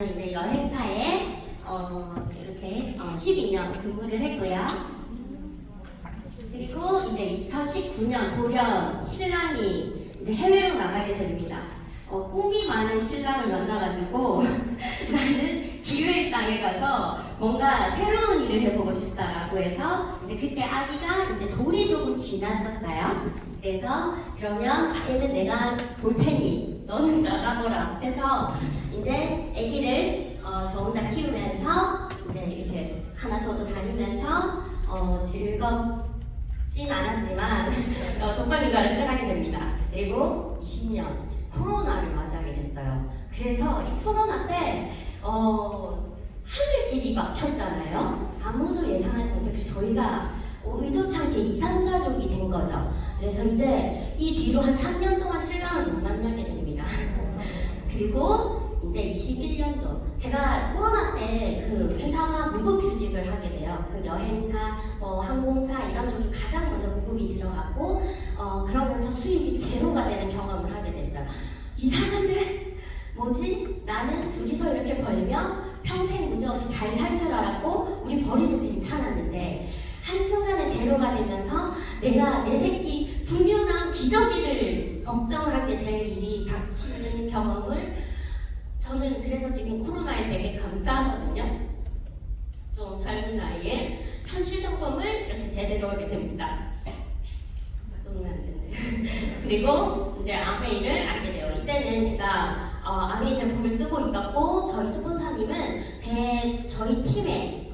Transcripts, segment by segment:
이제 여행사에 이렇게 12년 근무를 했고요. 그리고 이제 2019년 돌연 신랑이 이제 해외로 나가게 됩니다. 꿈이 많은 신랑을 만나가지고 나는 기회의 땅에 가서 뭔가 새로운 일을 해보고 싶다라고 해서 이제 그때 아기가 이제 돌이 조금 지났었어요. 그래서 그러면 아이는 내가 볼 테니 너는 나가거라 해서 이제 아기를 저 혼자 키우면서 이제 이렇게 하나 저도 다니면서 즐겁진 않았지만 독박육아를 시작하게 됩니다. 그리고 20년 코로나를 맞이하게 됐어요. 그래서 이 코로나 때 하늘길이 막혔잖아요. 아무도 예상하지 못했고 저희가 의도치 않게 이산가족이 된 거죠. 그래서 이제 이 뒤로 한 3년 동안 신랑을 못 만나게 됩니다. 그리고 이제 21년도 제가 코로나 때 그 회사와 무급휴직을 하게 돼요. 그 여행사, 항공사 이런 쪽이 가장 먼저 무급이 들어갔고 그러면서 수입이 제로가 되는 경험을 하게 됐어요. 이상한데? 뭐지? 나는 둘이서 이렇게 벌면 평생 문제없이 잘 살 줄 알았고 우리 벌이도 괜찮았는데 한순간에 제로가 되면서 내가 내 새끼 분유랑 기저귀를 걱정을 하게 될 일이 닥치는 경험을 저는 그래서 지금 코로나에 되게 감사하거든요. 좀 젊은 나이에 현실 점검을 이렇게 제대로 하게 됩니다. 쏘면 안 되는데. 그리고 이제 아메이를 알게 돼요. 이때는 제가 아메이 제품을 쓰고 있었고 저희 스폰서님은 저희 팀의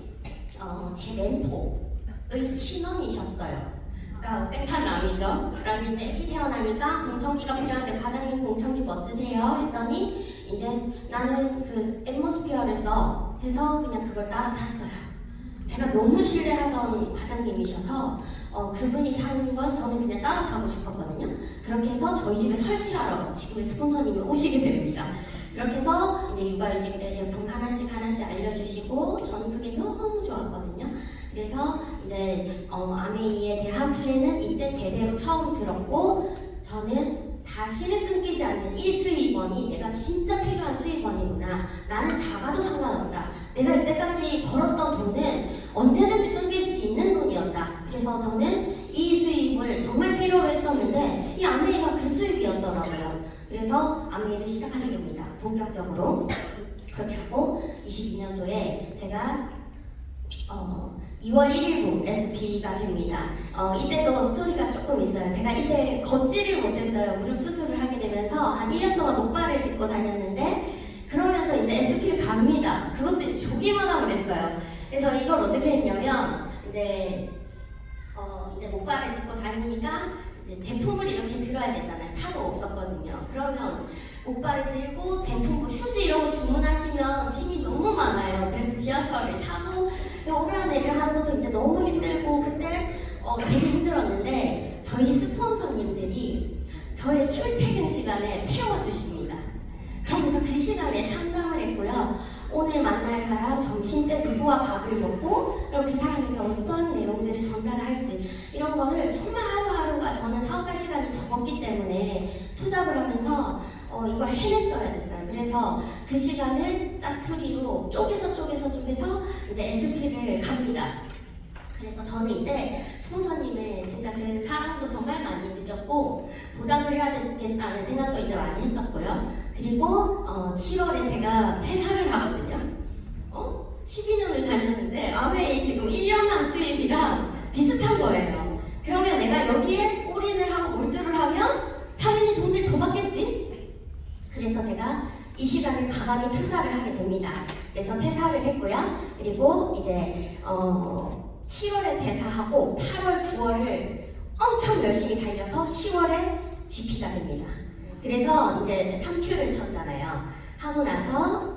제 멘토의 친언니셨어요. 그러니까 생판남이죠. 그러면 이제 애기 태어나니까 공청기가 필요한데 과장님 공청기 뭐 쓰세요? 했더니 이제 나는 그 앰모스피어를 써 해서 그냥 그걸 따라 샀어요. 제가 너무 신뢰하던 과장님이셔서 그분이 산 건 저는 그냥 따라 사고 싶었거든요. 그렇게 해서 저희 집에 설치하러 지금의 스폰서님이 오시게 됩니다. 그렇게 해서 이제 육아휴직 때 제품 하나씩 알려주시고 저는 그게 너무 좋았거든요. 그래서 이제 아메이에 대한 플랜은 이때 제대로 처음 들었고 저는 다시는 끊기지 않는 이 수입원이 내가 진짜 필요한 수입원이구나. 나는 작아도 상관없다. 내가 이때까지 벌었던 돈은 언제든지 끊길 수 있는 돈이었다. 그래서 저는 이 수입을 정말 필요로 했었는데 이 아메이가 그 수입이었더라고요. 그래서 아메이를 시작하게 됩니다. 본격적으로. 그렇게 하고 22년도에 제가 2월 1일부 SP가 됩니다. 이때도 스토리가 조금 있어요. 제가 이때 걷지를 못했어요. 무릎 수술을 하게 되면서 한 1년 동안 목발을 짚고 다녔는데 그러면서 이제 SP를 갑니다. 그것도 이제 조기마감을 했어요. 그래서 이걸 어떻게 했냐면 이제 목발을 짚고 다니니까 이제 제품을 이렇게 들어야 되잖아요. 차도 없었거든요. 그러면 목발을 들고 제품 뭐 휴지 이런 거 주문하시면 짐이 너무 많아요. 그래서 지하철을 타고 오르락내리락 하는 것도 이제 너무 힘들고 그때 되게 힘들었는데 저희 스폰서님들이 저의 출퇴근 시간에 태워주십니다. 그러면서 그 시간에 상담을 했고요. 오늘 만날 사람 점심때 누구와 밥을 먹고 그리고 그 사람에게 어떤 내용들을 전달할지 이런 거를 정말 하루하루가 저는 사업할 시간이 적었기 때문에 투잡을 하면서 이걸 해냈어야 됐어요. 그래서 그 시간을 짜투리로 쪼개서 이제 SP를 갑니다. 그래서 저는 이때 스폰서님의 진짜 그 사랑도 정말 많이 느꼈고 보답을 해야 되겠다는 생각도 이제 많이 했었고요. 그리고 7월에 제가 퇴사를 하거든요. 12년을 다녔는데 아메이 지금 1년 한 수입이랑 비슷한 거예요. 그러면 내가 여기에 올인을 하고 몰두를 하면 당연히 돈을 더 받겠지? 그래서 제가 이 시간에 과감히 투자를 하게 됩니다. 그래서 퇴사를 했고요. 그리고 이제 7월에 퇴사하고 8월, 9월을 엄청 열심히 달려서 10월에 GP가 됩니다. 그래서 이제 3Q를 쳤잖아요. 하고 나서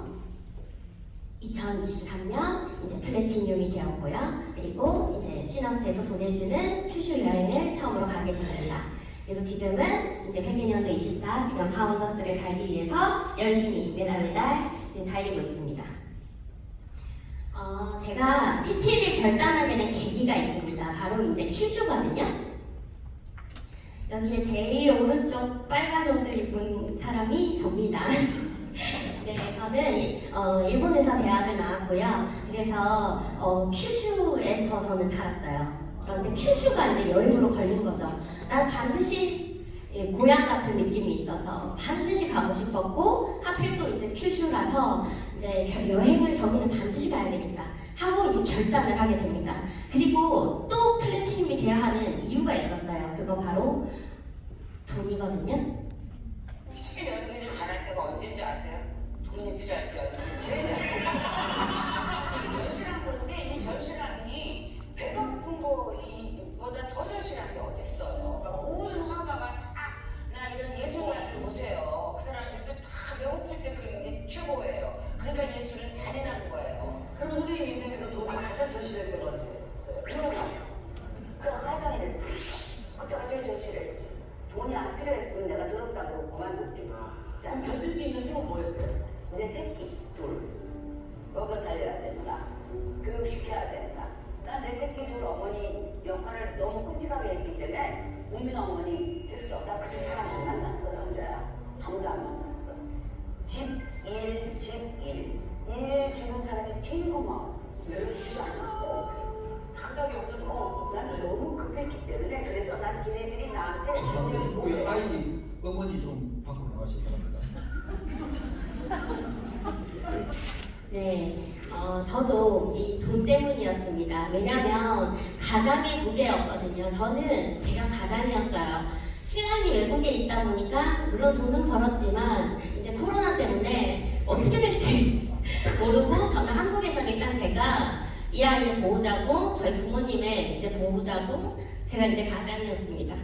2023년 이제 플래티늄이 되었고요. 그리고 이제 시너스에서 보내주는 큐슈 여행을 처음으로 가게 됩니다. 그리고 지금은 이제 회계년도 24 지금 파운더스를 달기 위해서 열심히 매달 지금 달리고 있습니다. 제가 PT를 결단하게 된 계기가 있습니다. 바로 이제 큐슈거든요. 여기에 제일 오른쪽 빨간 옷을 입은 사람이 접니다. 네, 저는 일본에서 대학을 나왔고요. 그래서 큐슈에서 저는 살았어요. 그런데 큐슈가 이제 여행으로 걸린 거죠. 난 반드시 고향 같은 느낌이 있어서 반드시 가고 싶었고, 하필 또 이제 큐슈라서 이제 여행을 저기는 반드시 가야 되겠다 하고 이제 결단을 하게 됩니다. 그리고 또 플래티넘이 되어야 하는 이유가 있었어요. 그거 바로 돈이거든요. 제일 연기를 잘할 때가 언제인지 아세요? 돈이 필요할 때 연기를 제일 잘해요. 이게 절실한 건데 이 절실함이 배가 고픈 거보다 더 절실한 게 어딨어요. 그러니까 모든 화가가 나 이런 예술가들 보세요. 그 사람들도 다 배고플 때 그런 게 최고예요. 그러니까 예술은 잔인한 거예요. 그럼 선생님 인생에서 돈이 가장 절실할 때가 언제예요? 그때가 가장 이랬으니까. 그때가 제일 절실했지. 돈이 안 필요했으면 내가 더럽다고 그만뒀겠지. 그럼 견딜 수 있는 힘은 뭐였어요? 내 새끼 둘 먹여 살려야 된다. 교육시켜야 된다. 난 내 새끼 둘 어머니 역할을 너무 끔찍하게 했기 때문에 국민 어머니 됐어. 나 그때 사람 안 만났어. 남자야. 아무도 안 만났어. 집 일 주는 사람이 제일 고마웠어. 외롭지도 않았고 감각이 없는 거. 난 너무 급했기 때문에 그래서 난 걔네들이 나한테 죄송합니다. 우리 아이 어머니 좀 밖으로 나가시더랍니다. 네, 저도 이 돈 때문이었습니다. 왜냐면 가장의 무게였거든요. 저는 제가 가장이었어요. 신랑이 외국에 있다 보니까 물론 돈은 벌었지만 이제 코로나 때문에 어떻게 될지 모르고 저는 한국에서는 일단 제가 이 아이의 보호자고 저희 부모님의 이제 보호자고 제가 이제 가장이었습니다.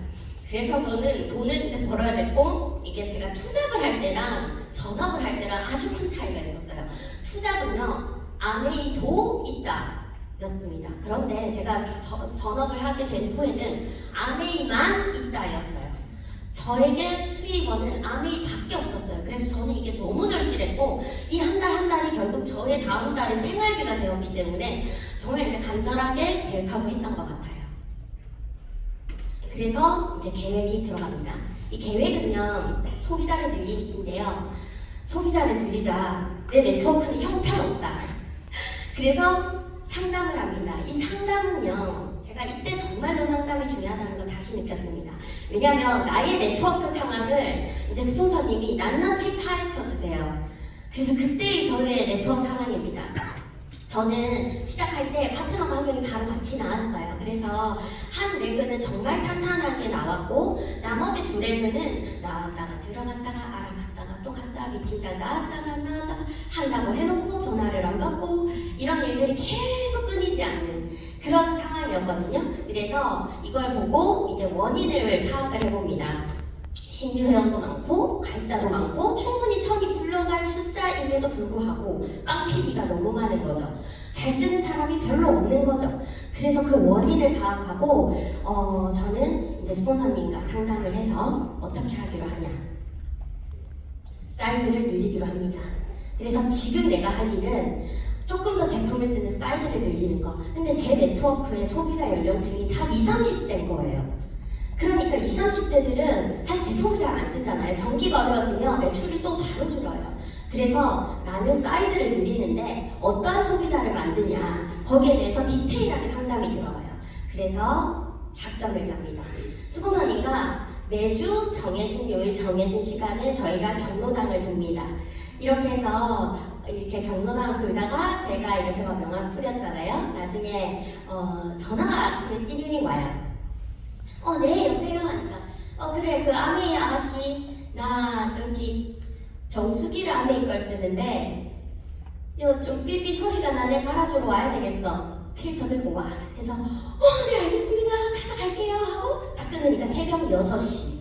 그래서 저는 돈을 이제 벌어야 됐고 이게 제가 투잡을 할 때랑 전업을 할 때랑 아주 큰 차이가 있었어요. 투잡은요 아메이도 있다 였습니다. 그런데 제가 전업을 하게 된 후에는 아메이만 있다 였어요. 저에게 수입원은 아메이밖에 없었어요. 그래서 저는 이게 너무 절실했고 이 한 달 한 달이 결국 저의 다음 달의 생활비가 되었기 때문에 정말 이제 간절하게 계획하고 했던 것 같아요. 그래서 이제 계획이 들어갑니다. 이 계획은요 소비자를 늘리기인데요. 소비자를 늘리자 내 네트워크는 형편없다. 그래서 상담을 합니다. 이 상담은요 제가 이때 정말로 상담이 중요하다는 걸 다시 느꼈습니다. 왜냐하면 나의 네트워크 상황을 이제 스폰서님이 낱낱이 파헤쳐 주세요. 그래서 그때의 저의 네트워크 상황입니다. 저는 시작할 때 파트너가 한 명이 바로 같이 나왔어요. 그래서 한 레그는 정말 탄탄하게 나왔고 나머지 두 레그는 나왔다가 들어갔다가 알아갔다가 또 갔다가 미팅장 나왔다가 안 나왔다가 한다고 해놓고 전화를 안 받고 이런 일들이 계속 끊이지 않는 그런 상황이었거든요. 그래서 이걸 보고 이제 원인을 파악을 해봅니다. 신규 회원도 많고 가입자도 많고 충분히 천이 굴러갈 숫자임에도 불구하고 깡피기가 너무 많은 거죠. 잘 쓰는 사람이 별로 없는 거죠. 그래서 그 원인을 파악하고 저는 이제 스폰서님과 상담을 해서 어떻게 하기로 하냐, 사이드를 늘리기로 합니다. 그래서 지금 내가 할 일은 조금 더 제품을 쓰는 사이드를 늘리는 거. 근데 제 네트워크의 소비자 연령층이 다 20, 30대인 거예요. 그러니까 20, 30대들은 사실 제품을 잘 안 쓰잖아요. 경기가 어려워지면 매출이 또 바로 줄어요. 그래서 나는 사이드를 늘리는데 어떠한 소비자를 만드냐, 거기에 대해서 디테일하게 상담이 들어가요. 그래서 작전을 짭니다. 스폰서님과 매주 정해진 요일, 정해진 시간에 저희가 경로당을 돕니다. 이렇게 해서 이렇게 경로당을 돌다가 제가 이렇게 막 명함 뿌렸잖아요. 나중에 전화가 아침에 띠링 와요. 네, 여보세요? 하니까 그래, 그 아메이 아가씨 나 저기 정수기를 아메이 걸 쓰는데 좀 삐삐 소리가 나네, 갈아주러 와야 되겠어. 필터 들고 와. 해서 네 알겠습니다, 찾아갈게요 하고 딱 끊으니까 새벽 6시.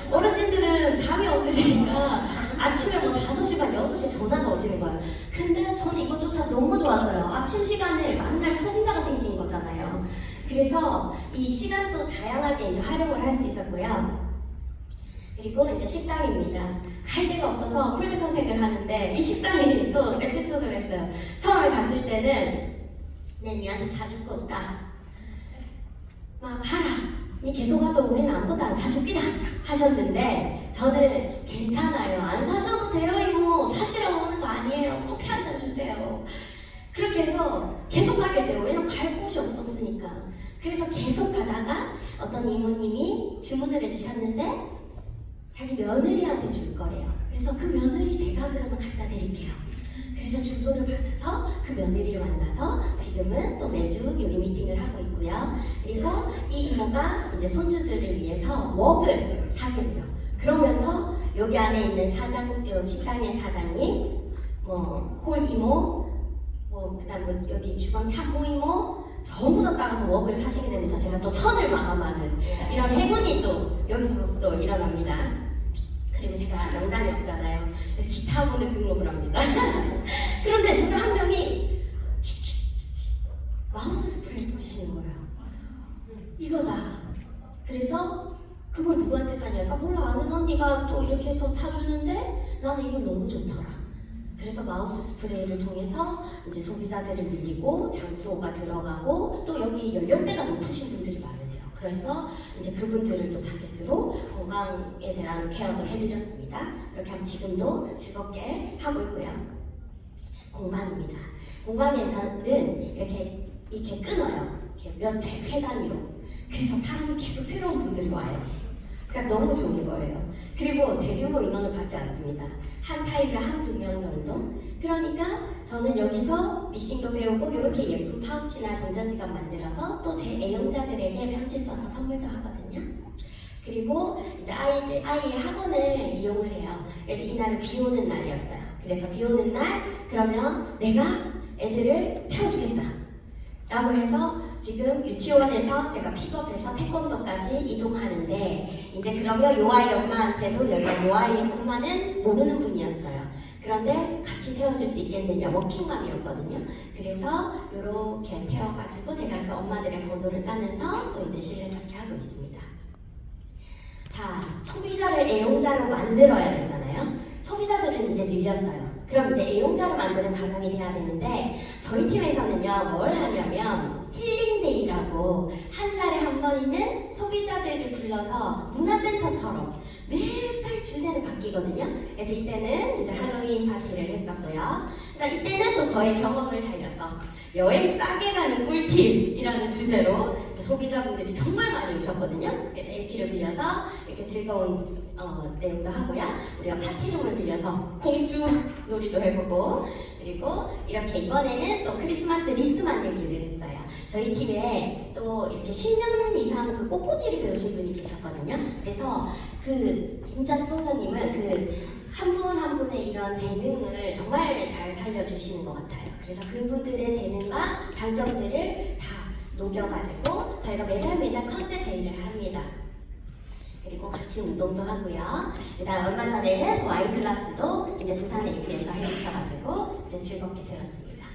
어르신들은 잠이 없으시니까 아침에 뭐 5시 반, 6시 전화가 오시는 거예요. 근데 저는 이것조차 너무 좋았어요. 아침 시간을 만날 소비자가 생긴 거잖아요. 그래서 이 시간도 다양하게 이제 활용을 할 수 있었고요. 그리고 이제 식당입니다. 갈 데가 없어서 콜드 컨택을 하는데 이 식당이 또 에피소드가 있어요. 처음에 갔을 때는 내 니한테 사줄 거 없다. 막 가라. 계속 하다 우리는 아무것도 안 사줍니다 하셨는데 저는 괜찮아요. 안 사셔도 돼요 이모. 사시라고 오는 거 아니에요. 커피 한 잔 주세요. 그렇게 해서 계속 하게 돼요. 왜냐면 갈 곳이 없었으니까. 그래서 계속 가다가 어떤 이모님이 주문을 해주셨는데 자기 며느리한테 줄 거래요. 그래서 그 며느리 제가 그러면 갖다 드릴게요. 그래서 주소를 받아서 그 며느리를 만나서 지금은 또 매주 요리 미팅을 하고 있고요. 그리고 이 이모가 이제 손주들을 위해서 웍을 사게 돼요. 그러면서 여기 안에 있는 요 식당의 사장님, 뭐 홀 이모, 뭐 그다음 뭐 여기 주방 참모 이모 전부 다 따라서 웍을 사시게 되면서 제가 또 천을 마감하는 이런 행운이 또 여기서 또 일어납니다. 그리고 제가 명단이 없잖아요. 그래서 기타 학원을 등록을 합니다. 그런데 누가 한 명이 마우스 스프레이 뿌리시는 거예요. 이거다. 그래서 그걸 누구한테 사냐니까 몰라 아는 언니가 또 이렇게 해서 사주는데 나는 이거 너무 좋더라. 그래서 마우스 스프레이를 통해서 이제 소비자들을 늘리고 장수호가 들어가고 또 여기 연령대가 높으신 분들이 많으세요. 그래서 이제 그분들을 또 타겟으로 건강에 대한 케어도 해드렸습니다. 이렇게 하면 지금도 즐겁게 하고 있고요. 공방입니다. 공방에는 이렇게 끊어요. 이렇게 몇 회 단위로. 그래서 사람이 계속 새로운 분들이 와요. 그러니까 너무 좋은 거예요. 그리고 대규모 인원을 받지 않습니다. 한 타입에 한두 명 정도. 그러니까 저는 여기서 미싱도 배우고 이렇게 예쁜 파우치나 동전지갑 만들어서 또 제 애용자들에게 편지 써서 선물도 하거든요. 그리고 이제 아이의 학원을 이용을 해요. 그래서 이날은 비 오는 날이었어요. 그래서 비 오는 날 그러면 내가 애들을 태워주겠다 라고 해서 지금 유치원에서 제가 픽업해서 태권도까지 이동하는데 이제 그러면 요 아이 엄마한테도 연락, 요 아이 엄마는 모르는 분이었어요. 그런데 같이 태워줄 수 있겠느냐, 워킹맘이었거든요. 그래서 이렇게 태워가지고 제가 그 엄마들의 번호를 따면서 또 이제 실내 쌓기 하고 있습니다. 자, 소비자를 애용자로 만들어야 되잖아요. 소비자들은 이제 늘렸어요. 그럼 이제 애용자로 만드는 과정이 돼야 되는데 저희 팀에서는요 뭘 하냐면 힐링데이라고 한 달에 한 번 있는 소비자들을 불러서 문화센터처럼 매달 주제는 바뀌거든요. 그래서 이때는 이제 할로윈 파티를 했었고요. 그러니까 이때는 또 저의 경험을 살려서 여행 싸게 가는 꿀팁이라는 주제로 소비자분들이 정말 많이 오셨거든요. 그래서 LP를 빌려서 이렇게 즐거운 내용도 하고요. 우리가 파티룸을 빌려서 공주 놀이도 해보고 그리고 이렇게 이번에는 또 크리스마스 리스 만들기를 했어요. 저희 팀에 또 이렇게 10년 이상 그 꽃꽂이를 배우신 분이 계셨거든요. 그래서 그 진짜 스폰서님은 그 한 분 한 분의 이런 재능을 정말 잘 살려주시는 것 같아요. 그래서 그분들의 재능과 장점들을 다 녹여가지고 저희가 매달 컨셉 회의를 합니다. 그리고 같이 운동도 하고요. 그다음 얼마 전에는 와인 클래스도 이제 부산 AP에서 해주셔가지고 이제 즐겁게 들었습니다.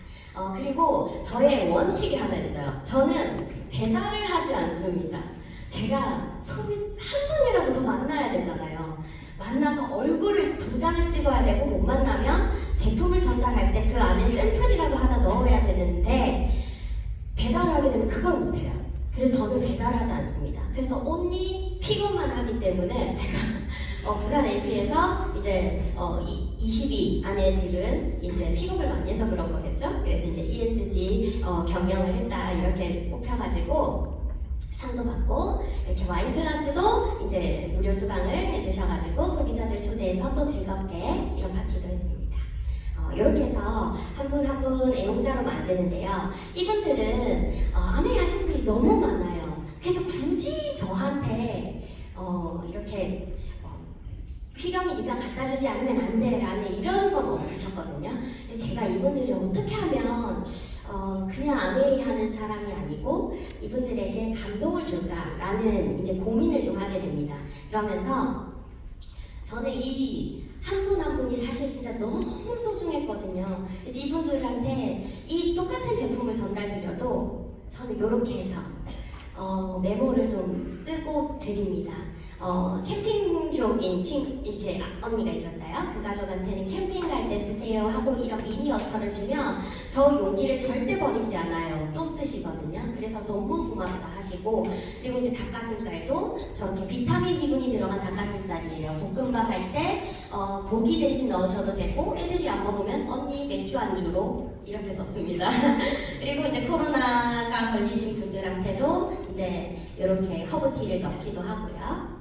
그리고 저의 원칙이 하나 있어요. 저는 배달을 하지 않습니다. 제가 한 분이라도 더 만나야 되잖아요. 만나서 얼굴을 2장을 찍어야 되고 못 만나면 제품을 전달할 때 그 안에 샘플이라도 하나 넣어야 되는데 배달을 하게 되면 그걸 못해요. 그래서 저는 배달하지 않습니다. 그래서 온리 픽업만 하기 때문에 제가 부산 AP에서 이제 22 아내들은 이제 픽업을 많이 해서 그런 거겠죠? 그래서 이제 ESG 경영을 했다 이렇게 꼽혀가지고 상도 받고 이렇게 와인 클래스도 이제 무료 수강을 해주셔가지고 소비자들 초대해서 또 즐겁게 이런 파티도 했습니다. 이렇게 해서 한 분 한 분 애용자로 만드는데요. 이분들은 아메이 하신 분이 너무 많아요. 그래서 굳이 저한테 이렇게 휘경이 네가 갖다 주지 않으면 안 돼 라는 이런 건 없으셨거든요. 그래서 제가 이분들이 어떻게 하면 그냥 아메이 하는 사람이 아니고 이분들에게 감동을 줄까라는 이제 고민을 좀 하게 됩니다. 그러면서 저는 이 한 분 한 분이 사실 진짜 너무 소중했거든요. 그래서 이분들한테 이 똑같은 제품을 전달드려도 저는 이렇게 해서 메모를 좀 쓰고 드립니다. 캠핑족인 이렇게 언니가 있었어요. 그 가족한테는 캠핑 갈 때 쓰세요 하고 이런 미니 어처를 주면 저 용기를 절대 버리지 않아요. 또 쓰시거든요. 그래서 너무 고맙다 하시고, 그리고 이제 닭가슴살도 저렇게 비타민 B군이 들어간 닭가슴살이에요. 볶음밥 할 때 고기 대신 넣으셔도 되고, 애들이 안 먹으면 언니 맥주 안주로 이렇게 썼습니다. 그리고 이제 코로나가 걸리신 분들한테도 이제 이렇게 허브티를 넣기도 하고요.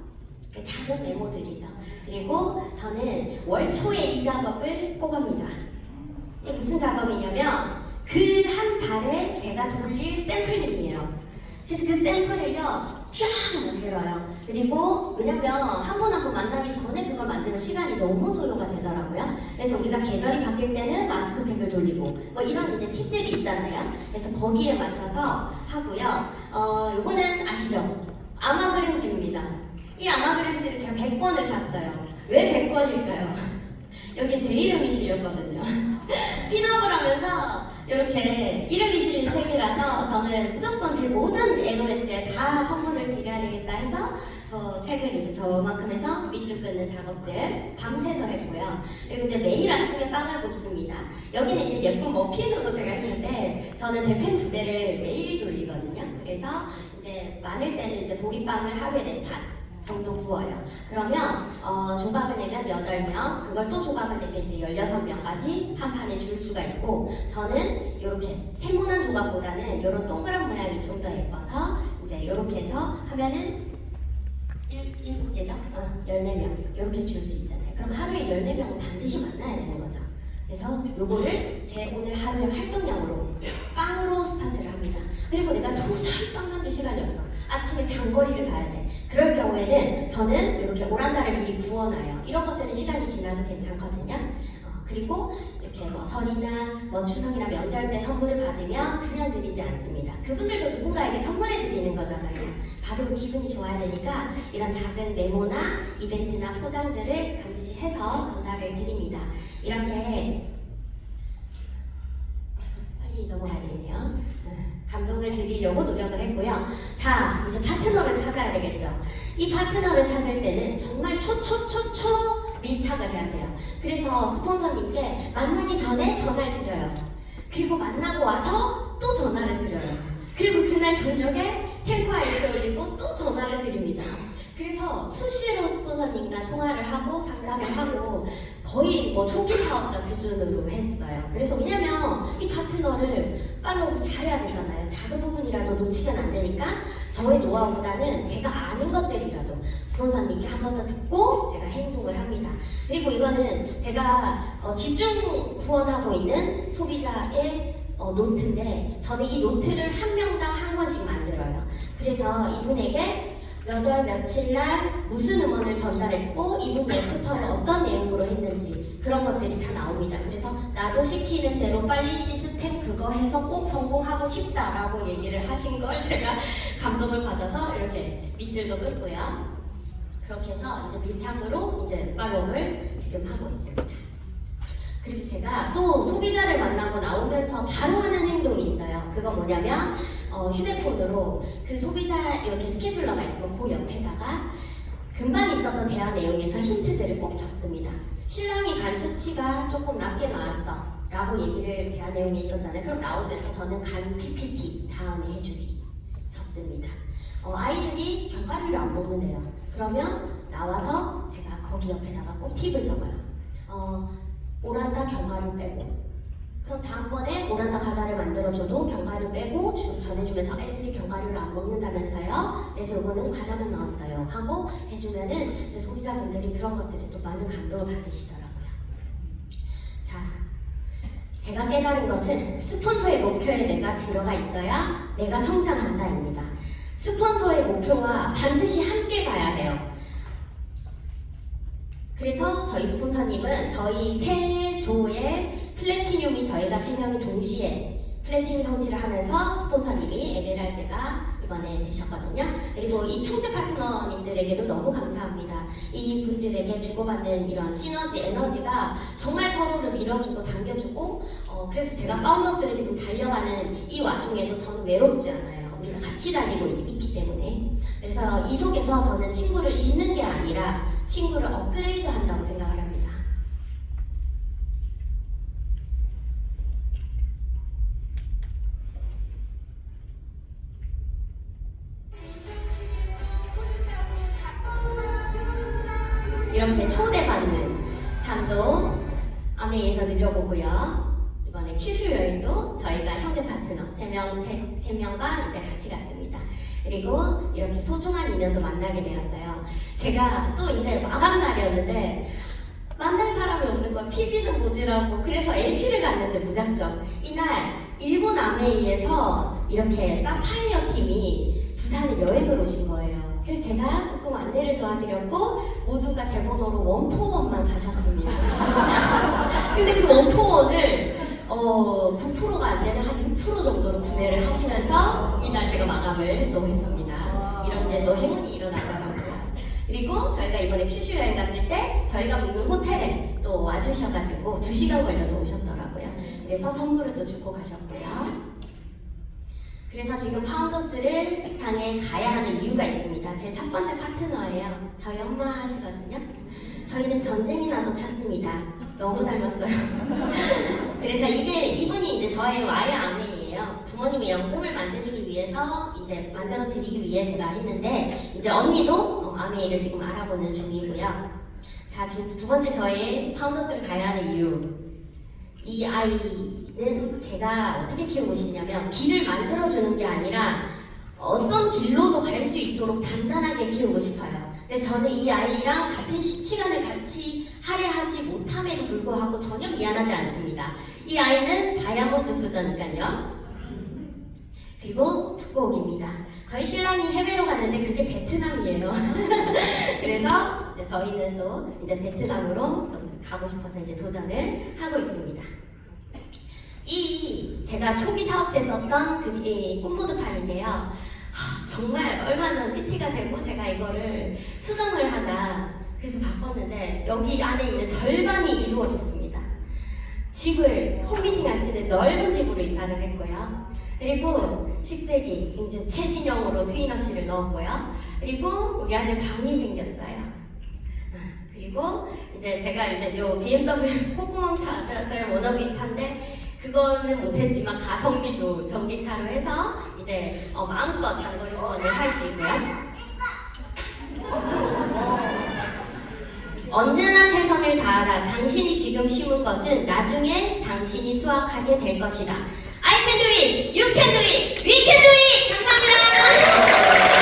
그 작은 메모들이죠. 그리고 저는 월 초에 이 작업을 꼭 합니다. 이게 무슨 작업이냐면 그 한 달에 제가 돌릴 샘플링이에요. 그래서 그 샘플을요 쫙 만들어요. 그리고 왜냐면 한 번 한 번 만나기 전에 그걸 만들면 시간이 너무 소요가 되더라고요. 그래서 우리가 계절이 바뀔 때는 마스크팩을 돌리고 뭐 이런 이제 팁들이 있잖아요. 그래서 거기에 맞춰서 하고요. 요거는 아시죠? 아마그림즈입니다. 이 아마그림즈를 제가 100권을 샀어요. 왜 100권일까요? 여기 제 이름이 실렸거든요. 핀업을 하면서 이렇게 이름이 실린 책이라서 저는 무조건 제 모든 LOS에 다 선물을 드려야 되겠다 해서 저 책을 이제 저만큼 해서 밑줄 긋는 작업들 밤새서 했고요. 그리고 이제 매일 아침에 빵을 굽습니다. 여기는 이제 예쁜 머핀으로 제가 했는데 저는 대펜 2대를 매일 돌리거든요. 그래서 이제 많을 때는 이제 보리빵을 하루에 4판 정도 구워요. 그러면 조각을 내면 8명, 그걸 또 조각을 내면 이제 16명까지 한 판에 줄 수가 있고, 저는 이렇게 세모난 조각보다는 이런 동그란 모양이 좀 더 예뻐서 이제 이렇게 해서 하면은 7개죠? 14명 이렇게 줄 수 있잖아요. 그럼 하루에 14명은 반드시 만나야 되는 거죠. 그래서 요거를 제 오늘 하루의 활동량으로 빵으로 스타트를 합니다. 그리고 내가 도저히 빵 만들 시간이 없어. 아침에 장거리를 가야 돼. 그럴 경우에는 저는 이렇게 오란다를 미리 구워놔요. 이런 것들은 시간이 지나도 괜찮거든요. 그리고 이렇게 뭐 설이나 뭐 추석이나 명절 때 선물을 받으면 그냥 드리지 않습니다. 그분들도 누군가에게 선물해 드리는 거잖아요. 받으면 기분이 좋아야 되니까 이런 작은 메모나 이벤트나 포장들을 반드시 해서 전달을 드립니다. 이렇게 빨리 넘어가야 되네요. 감동을 드리려고 노력을 했고요. 자, 이제 파트너를 찾아야 되겠죠. 이 파트너를 찾을 때는 정말 초초초초 밀착을 해야 돼요. 그래서 스폰서님께 만나기 전에 전화를 드려요. 그리고 만나고 와서 또 전화를 드려요. 그리고 그날 저녁에 탱크아이즈 올리고 또 전화를 드립니다. 그래서 수시로 스폰서님과 통화를 하고 상담을 하고 거의 뭐 초기 사업자 수준으로 했어요. 그래서 왜냐면 이 파트너를 팔로우 잘해야 되잖아요. 작은 부분이라도 놓치면 안 되니까 저의 노하우보다는 제가 아는 것들이라도 스폰서님께 한 번 더 듣고 제가 행동을 합니다. 그리고 이거는 제가 집중 후원하고 있는 소비자의 노트인데 저는 이 노트를 한 명당 한 권씩 만들어요. 그래서 이분에게 몇 월 며칠 날 무슨 음원을 전달했고 이분 애프터를 어떤 내용으로 했는지 그런 것들이 다 나옵니다. 그래서 나도 시키는 대로 빨리 시스템 그거 해서 꼭 성공하고 싶다라고 얘기를 하신 걸 제가 감동을 받아서 이렇게 밑줄도 긋고요. 그렇게 해서 이제 밀착으로 이제 팔로우를 지금 하고 있습니다. 그리고 제가 또 소비자를 만나고 나오면서 바로 하는 행동이 있어요. 그건 뭐냐면 휴대폰으로 그 소비자 이렇게 스케줄러가 있으면 그 옆에다가 금방 있었던 대화 내용에서 힌트들을 꼭 적습니다. 신랑이 간 수치가 조금 낮게 나왔어 라고 얘기를 대화 내용이 있었잖아요. 그럼 나오면서 저는 간 PPT 다음에 해주기 적습니다. 아이들이 견과류를 안 먹는데요. 그러면 나와서 제가 거기 옆에다가 꼭 팁을 적어요. 오란다 견과류 빼고, 그럼 다음번에 오란다 과자를 만들어줘도 견과류 빼고 전해주면서 애들이 견과류를 안 먹는다면서요? 그래서 이거는 과자만 나왔어요 하고 해주면은 이제 소비자분들이 그런 것들에 또 많은 감동을 받으시더라고요. 자, 제가 깨달은 것은 스폰서의 목표에 내가 들어가 있어야 내가 성장한다입니다. 스폰서의 목표와 반드시 함께 가야 해요. 그래서 저희 스폰서님은 저희 세 조의 플래티늄이 저희가 3명이 동시에 플래티늄 성취를 하면서 스폰서님이 에메랄드가 이번에 되셨거든요. 그리고 이 형제 파트너님들에게도 너무 감사합니다. 이 분들에게 주고받는 이런 시너지, 에너지가 정말 서로를 밀어주고 당겨주고 그래서 제가 파운더스를 지금 달려가는 이 와중에도 저는 외롭지 않아요. 우리가 같이 다니고 있기 때문에. 그래서 이 속에서 저는 친구를 잃는 게 아니라 친구를 업그레이드 한다고 생각을 합니다. 이렇게 초대받는 삶도 아메이에서 누려보고요. 이번에 큐슈 여행도 저희가 형제 파트너 3명과 이제 같이 갔습니다. 그리고 이렇게 소중한 인연도 만나게 되었어요. 제가 또 이제 마감 날이었는데 만날 사람이 없는 거야. PB는 모자라고. 그래서 LP를 갔는데 무작정. 이날 일본 아메이에서 이렇게 사파이어 팀이 부산에 여행을 오신 거예요. 그래서 제가 조금 안내를 도와드렸고 모두가 제 번호로 원포원만 사셨습니다. 근데 그 원포원을 9%가 안 되는 한 6% 정도로 구매를 하시면서 이날 제가 마감을 또 했습니다. 이런 이제 또 행운이 일어나더라고요. 그리고 저희가 이번에 큐슈 여행 갔을 때 저희가 묵는 호텔에 또 와주셔가지고 2시간 걸려서 오셨더라고요. 그래서 선물을 또 주고 가셨고요. 그래서 지금 파운더스를 향해 가야 하는 이유가 있습니다. 제 첫 번째 파트너예요. 저희 엄마 하시거든요. 저희는 전쟁이 나도 찾습니다. 너무 닮았어요. 그래서 이분이 이제 저의 와의 아메이에요. 부모님의 연금을 만들기 위해서 이제 만들어 드리기 위해 제가 했는데 이제 언니도 아메이를 지금 알아보는 중이고요. 자, 두 번째 저의 파운더스를 가야 하는 이유. 이 아이는 제가 어떻게 키우고 싶냐면 길을 만들어주는 게 아니라 어떤 길로도 갈 수 있도록 단단하게 키우고 싶어요. 그래서 저는 이 아이랑 같은 시간을 같이 할애하지 못함에도 불구하고 전혀 미안하지 않습니다. 이 아이는 다이아몬드 수저니까요. 그리고 후쿠옥입니다. 저희 신랑이 해외로 갔는데 그게 베트남이에요. 그래서 이제 저희는 또 이제 베트남으로 또 가고 싶어서 이제 도전을 하고 있습니다. 이 제가 초기 사업 때 썼던 그 꿈보드판인데요. 정말 얼마 전 PT가 되고 제가 이거를 수정을 하자 그래서 바꿨는데 여기 안에 있는 절반이 이루어졌습니다. 집을 홈미팅 할 수 있는 넓은 집으로 이사를 했고요. 그리고 식세기 이제 최신형으로 트위너실을 넣었고요. 그리고 우리 아들 방이 생겼어요. 그리고 이제 제가 이제 요 BMW 콧구멍 차, 저의 워너비 차인데 그거는 못했지만 가성비 좋은 전기차로 해서 이제 마음껏 장거리 후원을 할 수 있고요. 언제나 최선을 다하라. 당신이 지금 심은 것은 나중에 당신이 수확하게 될 것이다. I can do it, you can do it, we can do it. 감사합니다.